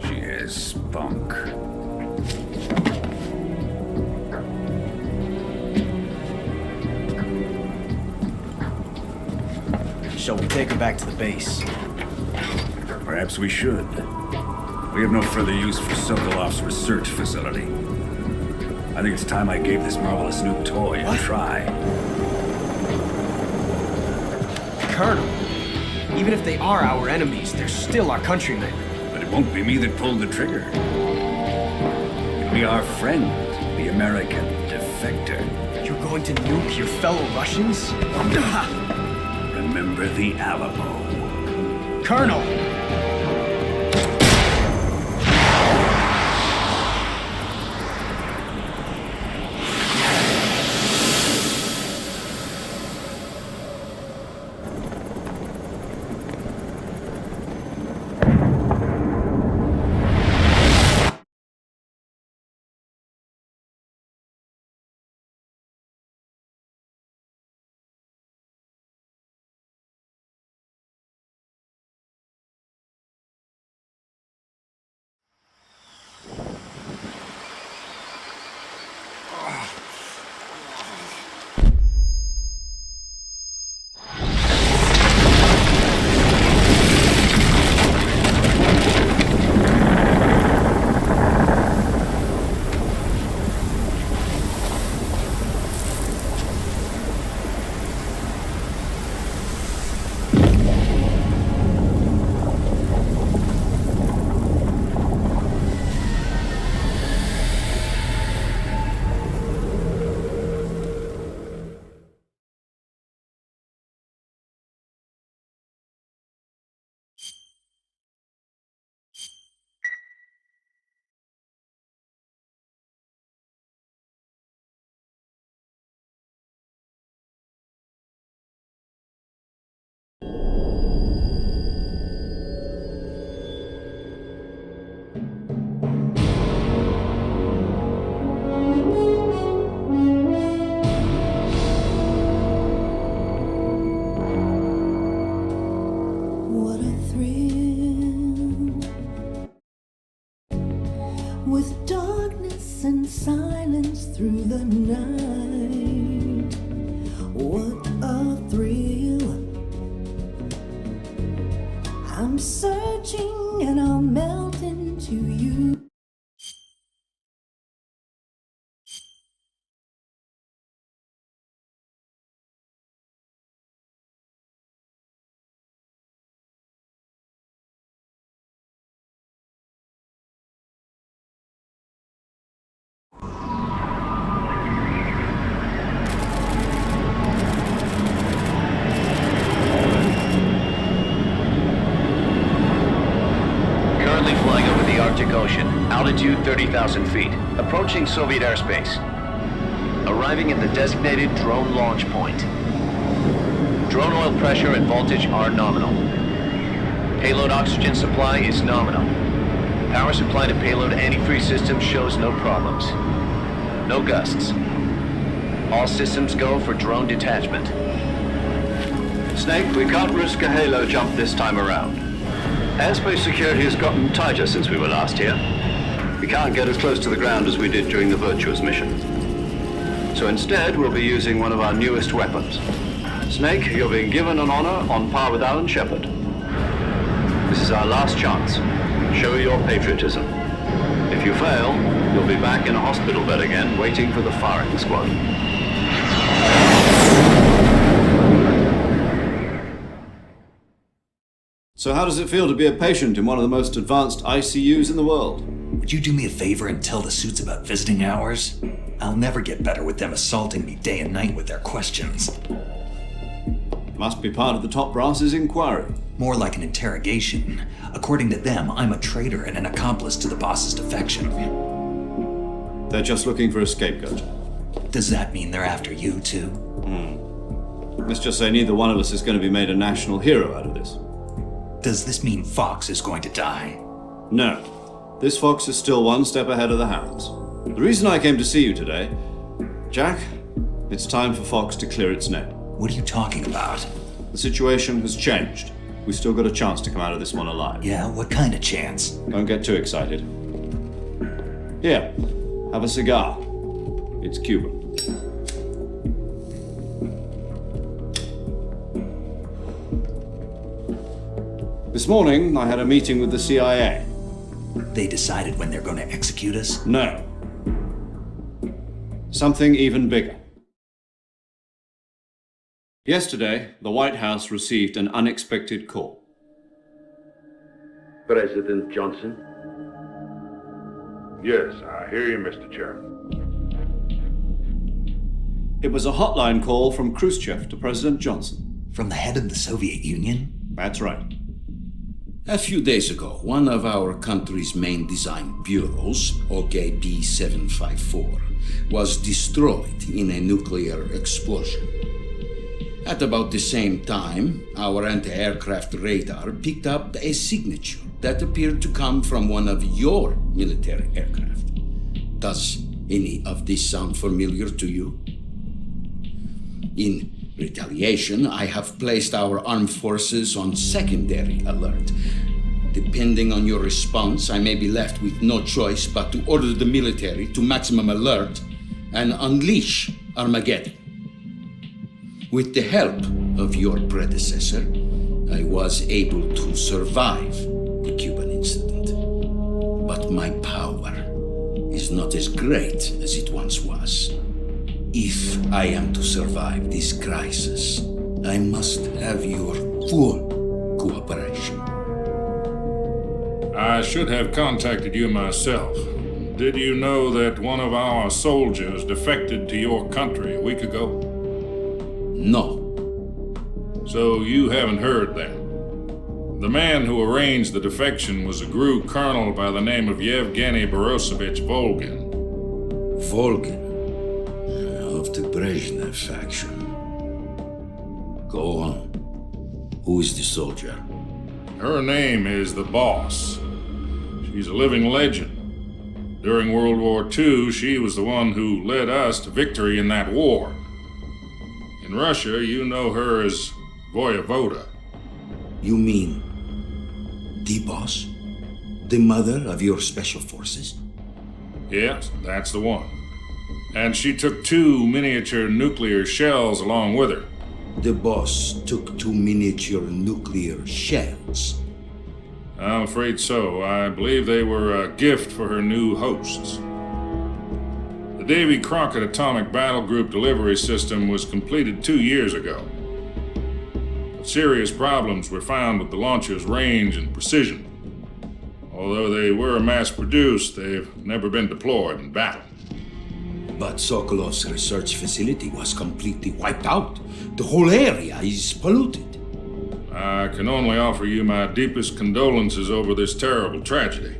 She has spunk. Shall we take her back to the base? Perhaps we should. We have no further use for Sokolov's research facility. I think it's time I gave this marvelous new toy a try. Colonel, even if they are our enemies, they're still our countrymen. But it won't be me that pulled the trigger. It'll be our friend, the American defector. You're going to nuke your fellow Russians? Remember the Alamo. Colonel! What a thrill, with darkness and silence through the night. What a thrill, I'm searching and I'll melt into you. Currently flying over the Arctic Ocean, altitude 30,000 feet, approaching Soviet airspace. Arriving at the designated drone launch point. Drone oil pressure and voltage are nominal. Payload oxygen supply is nominal. Power supply to payload antifreeze system shows no problems. No gusts. All systems go for drone detachment. Snake, we can't risk a halo jump this time around. Airspace security has gotten tighter since we were last here. We can't get as close to the ground as we did during the Virtuous mission. So instead, we'll be using one of our newest weapons. Snake, you're being given an honor on par with Alan Shepard. This is our last chance. Show your patriotism. If you fail, you'll be back in a hospital bed again, waiting for the firing squad. So how does it feel to be a patient in one of the most advanced ICUs in the world? Would you do me a favor and tell the suits about visiting hours? I'll never get better with them assaulting me day and night with their questions. Must be part of the top brass's inquiry. More like an interrogation. According to them, I'm a traitor and an accomplice to the boss's defection. They're just looking for a scapegoat. Does that mean they're after you, too? Let's just say neither one of us is going to be made a national hero out of this. Does this mean Fox is going to die? No. This Fox is still one step ahead of the hounds. The reason I came to see you today, Jack, it's time for Fox to clear its name. What are you talking about? The situation has changed. We've still got a chance to come out of this one alive. Yeah, what kind of chance? Don't get too excited. Here, have a cigar. It's Cuban. This morning, I had a meeting with the CIA. They decided when they're going to execute us? No. Something even bigger. Yesterday, the White House received an unexpected call. President Johnson? Yes, I hear you, Mr. Chairman. It was a hotline call from Khrushchev to President Johnson. From the head of the Soviet Union? That's right. A few days ago, one of our country's main design bureaus, OKB 754, was destroyed in a nuclear explosion. At about the same time, our anti-aircraft radar picked up a signature that appeared to come from one of your military aircraft. Does any of this sound familiar to you? In retaliation, I have placed our armed forces on secondary alert. Depending on your response, I may be left with no choice but to order the military to maximum alert and unleash Armageddon. With the help of your predecessor, I was able to survive the Cuban incident. But my power is not as great as it once was. If I am to survive this crisis, I must have your full cooperation. I should have contacted you myself. Did you know that one of our soldiers defected to your country a week ago? No. So you haven't heard then? The man who arranged the defection was a GRU colonel by the name of Yevgeny Borisovich Volgin. Volgin? Of the Brezhnev faction. Go on. Who is the soldier? Her name is the Boss. She's a living legend. During World War II, she was the one who led us to victory in that war. In Russia, you know her as Voyevoda. You mean the Boss? The mother of your special forces? Yes, that's the one. And she took 2 miniature nuclear shells along with her. The Boss took 2 miniature nuclear shells? I'm afraid so. I believe they were a gift for her new hosts. The Davy Crockett Atomic Battle Group delivery system was completed 2 years ago. But serious problems were found with the launcher's range and precision. Although they were mass-produced, they've never been deployed in battle. But Sokolov's research facility was completely wiped out. The whole area is polluted. I can only offer you my deepest condolences over this terrible tragedy.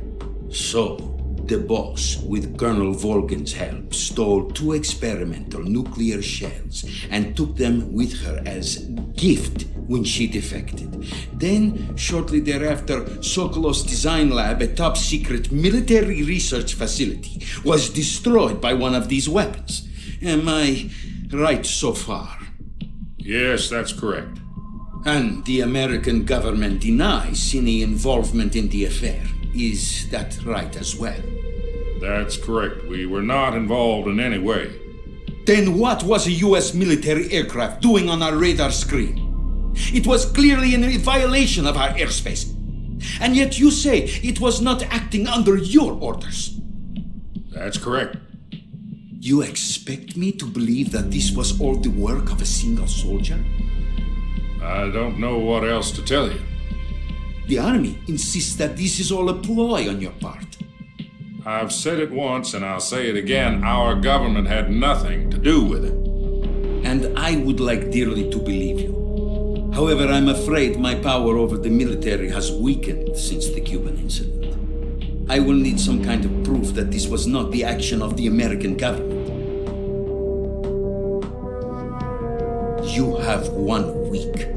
So, the Boss, with Colonel Volgin's help, stole 2 experimental nuclear shells and took them with her as gift when she defected. Then, shortly thereafter, Sokolov's design lab, a top-secret military research facility, was destroyed by one of these weapons. Am I right so far? Yes, that's correct. And the American government denies any involvement in the affair. Is that right as well? That's correct. We were not involved in any way. Then what was a U.S. military aircraft doing on our radar screen? It was clearly in violation of our airspace. And yet you say it was not acting under your orders. That's correct. You expect me to believe that this was all the work of a single soldier? I don't know what else to tell you. The Army insists that this is all a ploy on your part. I've said it once and I'll say it again. Our government had nothing to do with it. And I would like dearly to believe you. However, I'm afraid my power over the military has weakened since the Cuban incident. I will need some kind of proof that this was not the action of the American government. You have 1 week.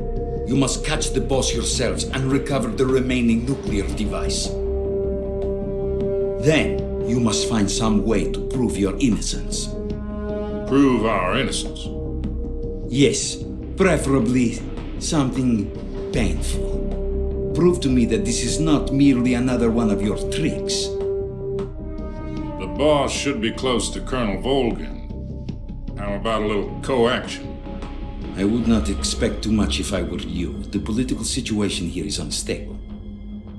You must catch the Boss yourselves and recover the remaining nuclear device. Then, you must find some way to prove your innocence. Prove our innocence? Yes, preferably something painful. Prove to me that this is not merely another one of your tricks. The Boss should be close to Colonel Volgin. How about a little co-action? I would not expect too much if I were you. The political situation here is unstable.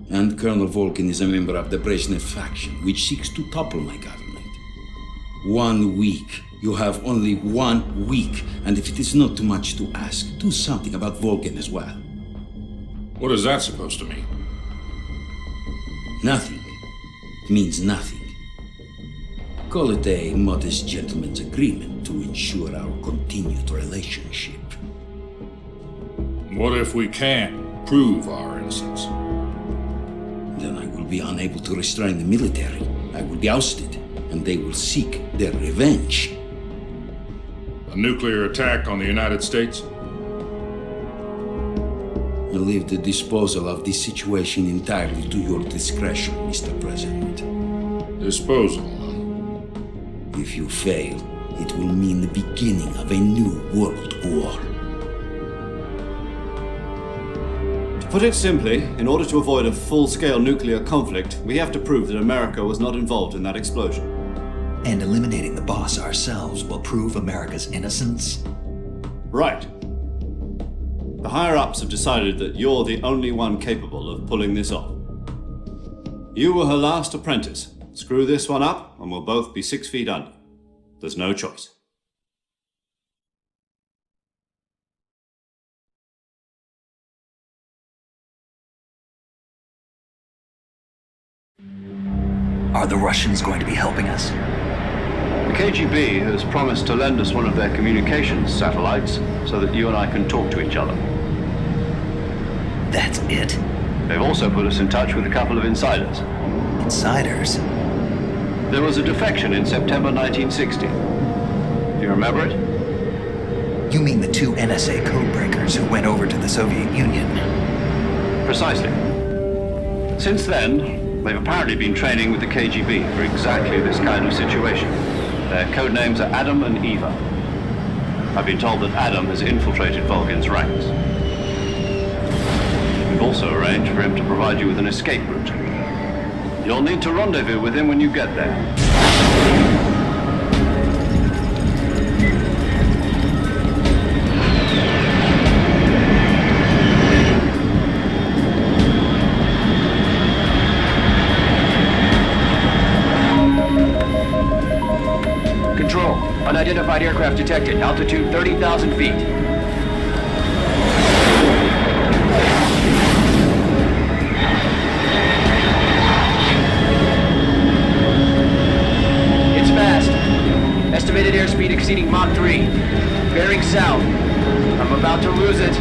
And Colonel Volgin is a member of the Brezhnev faction, which seeks to topple my government. 1 week You have only 1 week, and if it is not too much to ask, do something about Vulcan as well. What is that supposed to mean? Nothing. It means nothing. Call it a modest gentleman's agreement to ensure our continued relationship. What if we can't prove our innocence? Then I will be unable to restrain the military. I will be ousted, and they will seek their revenge. A nuclear attack on the United States? I leave the disposal of this situation entirely to your discretion, Mr. President. Disposal? If you fail, it will mean the beginning of a new world war. To put it simply, in order to avoid a full-scale nuclear conflict, we have to prove that America was not involved in that explosion. And eliminating the boss ourselves will prove America's innocence? Right. The higher-ups have decided that you're the only one capable of pulling this off. You were her last apprentice. Screw this one up, and we'll both be 6 feet under. There's no choice. Are the Russians going to be helping us? The KGB has promised to lend us one of their communications satellites so that you and I can talk to each other. That's it? They've also put us in touch with a couple of insiders. Insiders? There was a defection in September 1960. Do you remember it? You mean the 2 NSA codebreakers who went over to the Soviet Union? Precisely. Since then, they've apparently been training with the KGB for exactly this kind of situation. Their codenames are Adam and Eva. I've been told that Adam has infiltrated Vulcan's ranks. We've also arranged for him to provide you with an escape route. You'll need to rendezvous with him when you get there. Control, unidentified aircraft detected. Altitude 30,000 feet. It's fast. Estimated airspeed exceeding Mach 3. Bearing south. I'm about to lose it.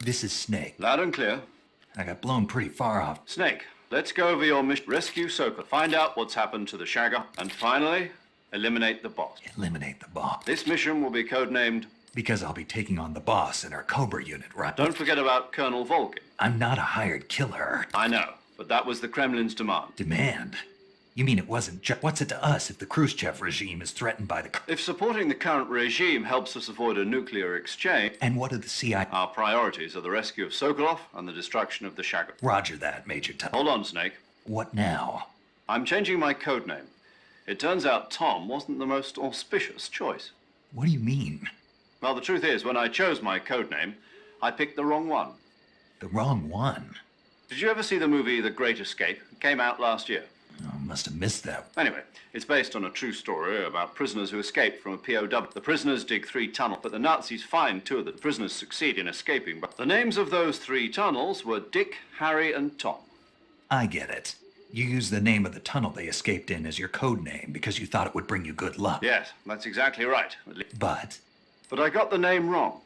This is Snake. Loud and clear. I got blown pretty far off. Snake, let's go over your mission. Rescue Soka, find out what's happened to the Shagger, and finally, eliminate the boss. Eliminate the boss. This mission will be codenamed... Because I'll be taking on the boss in our Cobra unit, right? Don't forget about Colonel Vulcan. I'm not a hired killer. I know, but that was the Kremlin's demand. Demand? You mean it wasn't what's it to us if the Khrushchev regime is threatened by the... If supporting the current regime helps us avoid a nuclear exchange... And what are the CIA... Our priorities are the rescue of Sokolov and the destruction of the Shagger. Roger that, Major Tom. Hold on, Snake. What now? I'm changing my code name. It turns out Tom wasn't the most auspicious choice. What do you mean? Well, the truth is, when I chose my code name, I picked the wrong one. The wrong one? Did you ever see the movie The Great Escape? It came out last year. Oh, must have missed that. Anyway, it's based on a true story about prisoners who escaped from a POW. The prisoners dig 3 tunnels, but the Nazis find 2 of the prisoners succeed in escaping. But the names of those 3 tunnels were Dick, Harry, and Tom. I get it. You used the name of the tunnel they escaped in as your code name because you thought it would bring you good luck. Yes, that's exactly right. But I got the name wrong.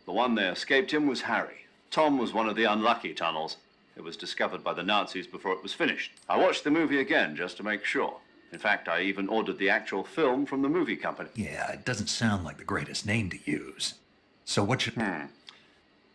The one they escaped in was Harry. Tom was one of the unlucky tunnels. It was discovered by the Nazis before it was finished. I watched the movie again just to make sure. In fact, I even ordered the actual film from the movie company. Yeah, it doesn't sound like the greatest name to use. So what should...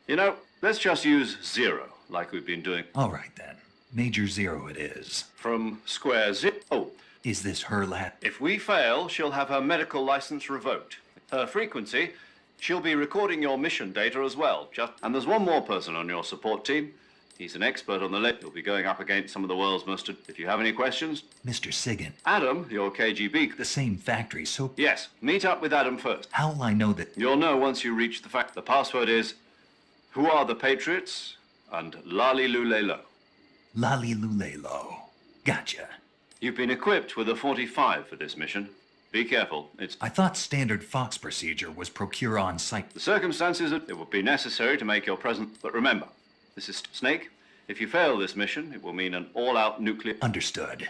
You know, let's just use 0, like we've been doing. All right, then. Major Zero it is. From Square Zero. Oh. Is this her lad? If we fail, she'll have her medical license revoked. Her frequency, she'll be recording your mission data as well. And there's one more person on your support team. He's an expert on the list. He'll be going up against some of the world's most... If you have any questions... Mr. Sigan. Adam, your KGB... The same factory, so... Yes, meet up with Adam first. How will I know that... You'll know once you reach the fact... The password is... Who are the Patriots? And Lali Lulelo. Lali Lulelo. Gotcha. You've been equipped with a 45 for this mission. Be careful, I thought standard Fox procedure was procure on site. The circumstances, it would be necessary to make your presence... But remember... This is Snake. If you fail this mission, it will mean an all-out nuclear... Understood.